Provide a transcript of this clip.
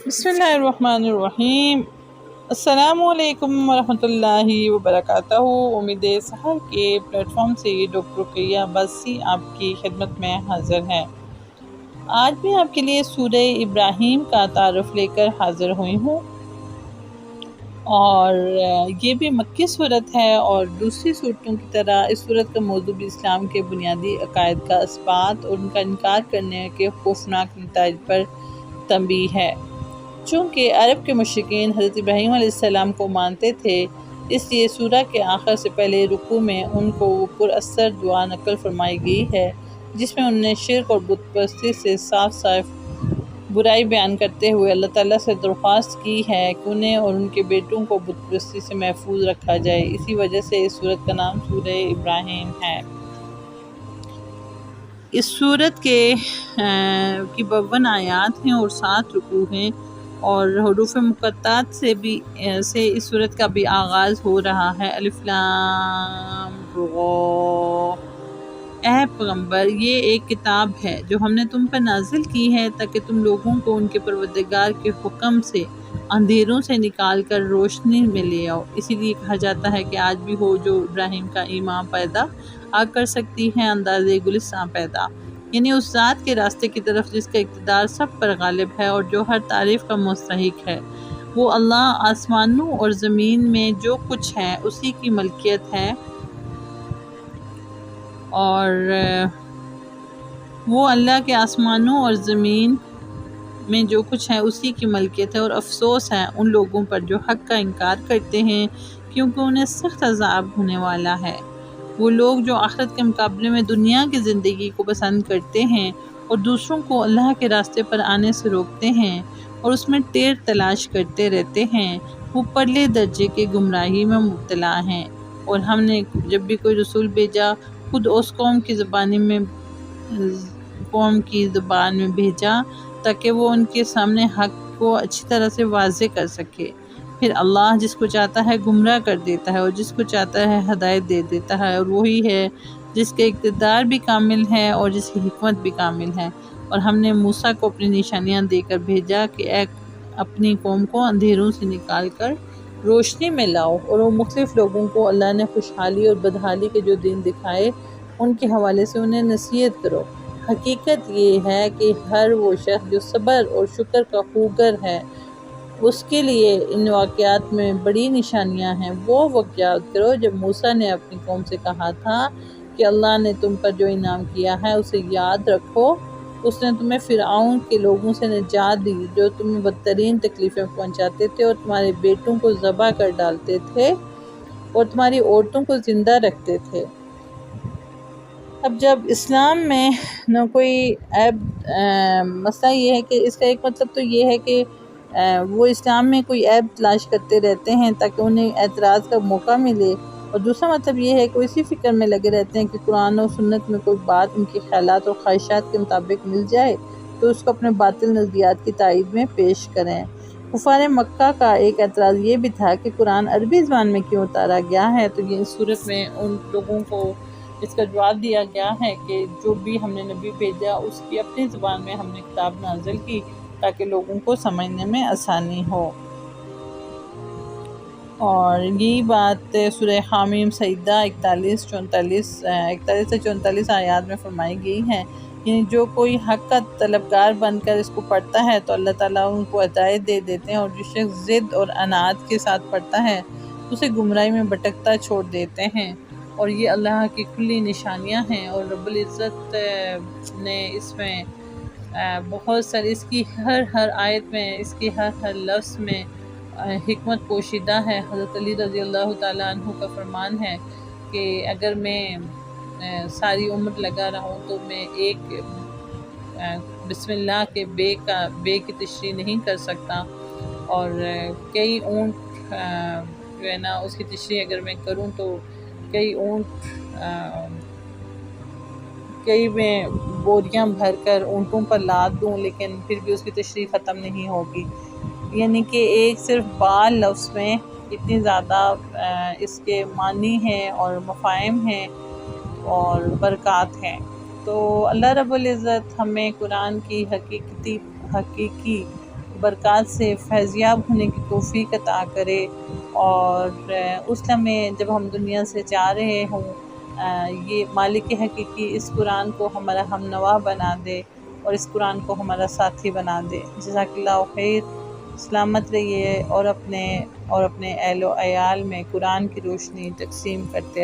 بسم اللہ الرحمن الرحیم۔ السلام علیکم ورحمۃ اللہ وبرکاتہ۔ امید سحر کے پلیٹ فارم سے ڈاکٹر رقیہ عباسی آپ کی خدمت میں حاضر ہیں۔ آج میں آپ کے لیے سورہ ابراہیم کا تعارف لے کر حاضر ہوئی ہوں، اور یہ بھی مکی صورت ہے، اور دوسری صورتوں کی طرح اس صورت کا موضوع بھی اسلام کے بنیادی عقائد کا اثبات اور ان کا انکار کرنے کے خوفناک نتائج پر تنبیہ ہے۔ چونکہ عرب کے مشرکین حضرت ابراہیم علیہ السلام کو مانتے تھے، اس لیے سورہ کے آخر سے پہلے رکوع میں ان کو وہ پر اثر دعا نقل فرمائی گئی ہے، جس میں انہوں نے شرک اور بت پرستی سے صاف صاف برائی بیان کرتے ہوئے اللہ تعالیٰ سے درخواست کی ہے کہ انہیں اور ان کے بیٹوں کو بت پرستی سے محفوظ رکھا جائے۔ اسی وجہ سے اس سورت کا نام سورہ ابراہیم ہے۔ اس سورت کی 52 آیات ہیں اور 7 رکوع ہیں، اور حروف مقطعات سے اس سورت کا بھی آغاز ہو رہا ہے۔ الف لام را۔ اے پیغمبر، یہ ایک کتاب ہے جو ہم نے تم پر نازل کی ہے تاکہ تم لوگوں کو ان کے پروردگار کے حکم سے اندھیروں سے نکال کر روشنی میں لے آؤ۔ اسی لیے کہا جاتا ہے کہ آج بھی ہو جو ابراہیم کا ایمان پیدا آ کر سکتی ہے اندازے گلستان پیدا، یعنی اس ذات کے راستے کی طرف جس کا اقتدار سب پر غالب ہے اور جو ہر تعریف کا مستحق ہے۔ وہ اللہ، آسمانوں اور زمین میں جو کچھ ہے اسی کی ملکیت ہے، اور وہ اللہ کے آسمانوں اور زمین میں جو کچھ ہے اسی کی ملکیت ہے، اور افسوس ہے ان لوگوں پر جو حق کا انکار کرتے ہیں، کیونکہ انہیں سخت عذاب ہونے والا ہے۔ وہ لوگ جو آخرت کے مقابلے میں دنیا کی زندگی کو پسند کرتے ہیں اور دوسروں کو اللہ کے راستے پر آنے سے روکتے ہیں اور اس میں ٹیڑھ تلاش کرتے رہتے ہیں، وہ پرلے درجے کے گمراہی میں مبتلا ہیں۔ اور ہم نے جب بھی کوئی رسول بھیجا خود اس قوم کی زبان میں بھیجا تاکہ وہ ان کے سامنے حق کو اچھی طرح سے واضح کر سکے۔ پھر اللہ جس کو چاہتا ہے گمراہ کر دیتا ہے اور جس کو چاہتا ہے ہدایت دے دیتا ہے، اور وہی ہے جس کا اقتدار بھی کامل ہے اور جس کی حکمت بھی کامل ہے۔ اور ہم نے موسیٰ کو اپنی نشانیاں دے کر بھیجا کہ اے اپنی قوم کو اندھیروں سے نکال کر روشنی میں لاؤ، اور وہ مختلف لوگوں کو اللہ نے خوشحالی اور بدحالی کے جو دن دکھائے ان کے حوالے سے انہیں نصیحت کرو۔ حقیقت یہ ہے کہ ہر وہ شخص جو صبر اور شکر کا خوگر ہے، اس کے لیے ان واقعات میں بڑی نشانیاں ہیں۔ وہ وقت یاد کرو جب موسیٰ نے اپنی قوم سے کہا تھا کہ اللہ نے تم پر جو انعام کیا ہے اسے یاد رکھو۔ اس نے تمہیں فرعون کے لوگوں سے نجات دی جو تمہیں بدترین تکلیفیں پہنچاتے تھے اور تمہارے بیٹوں کو ذبح کر ڈالتے تھے اور تمہاری عورتوں کو زندہ رکھتے تھے۔ اب جب اسلام میں نہ کوئی عیب، مسئلہ یہ ہے کہ اس کا ایک مطلب تو یہ ہے کہ وہ اسلام میں کوئی عیب تلاش کرتے رہتے ہیں تاکہ انہیں اعتراض کا موقع ملے، اور دوسرا مطلب یہ ہے کہ وہ اسی فکر میں لگے رہتے ہیں کہ قرآن و سنت میں کوئی بات ان کی خیالات اور خواہشات کے مطابق مل جائے تو اس کو اپنے باطل نظریات کی تائید میں پیش کریں۔ کفار مکہ کا ایک اعتراض یہ بھی تھا کہ قرآن عربی زبان میں کیوں اتارا گیا ہے، تو یہ اس صورت میں ان لوگوں کو اس کا جواب دیا گیا ہے کہ جو بھی ہم نے نبی بھیجا اس کی اپنی زبان میں ہم نے کتاب نازل کی تاکہ لوگوں کو سمجھنے میں آسانی ہو۔ اور یہی بات سورہ حامیم سجدہ 41 سے 44 آیات میں فرمائی گئی ہے، یعنی جو کوئی حق کا طلبگار بن کر اس کو پڑھتا ہے تو اللہ تعالیٰ ان کو ہدایت دے دیتے ہیں، اور جو شخص ضد اور عناد کے ساتھ پڑھتا ہے اسے گمراہی میں بھٹکتا چھوڑ دیتے ہیں۔ اور یہ اللہ کی کھلی نشانیاں ہیں، اور رب العزت نے اس میں بہت ساری، اس کی ہر آیت میں، اس کی ہر لفظ میں حکمت پوشیدہ ہے۔ حضرت علی رضی اللہ تعالیٰ عنہ کا فرمان ہے کہ اگر میں ساری عمر لگا رہا ہوں تو میں ایک بسم اللہ کے بے کی تشریح نہیں کر سکتا، اور کئی اونٹ جو ہے نا اس کی تشریح اگر میں کروں تو کئی میں بوریاں بھر کر اونٹوں پر لاد دوں لیکن پھر بھی اس کی تشریح ختم نہیں ہوگی، یعنی کہ ایک صرف با لفظ میں اتنی زیادہ اس کے معنی ہیں اور مفاہیم ہیں اور برکات ہیں۔ تو اللہ رب العزت ہمیں قرآن کی حقیقی برکات سے فیضیاب ہونے کی توفیق عطا کرے، اور اس لمحے جب ہم دنیا سے جا رہے ہوں یہ مالک حقیقی اس قرآن کو ہمارا ہم نوا بنا دے اور اس قرآن کو ہمارا ساتھی بنا دے۔ جزاک اللہ خیر، سلامت رہیے اور اپنے اہل و عیال میں قرآن کی روشنی تقسیم کرتے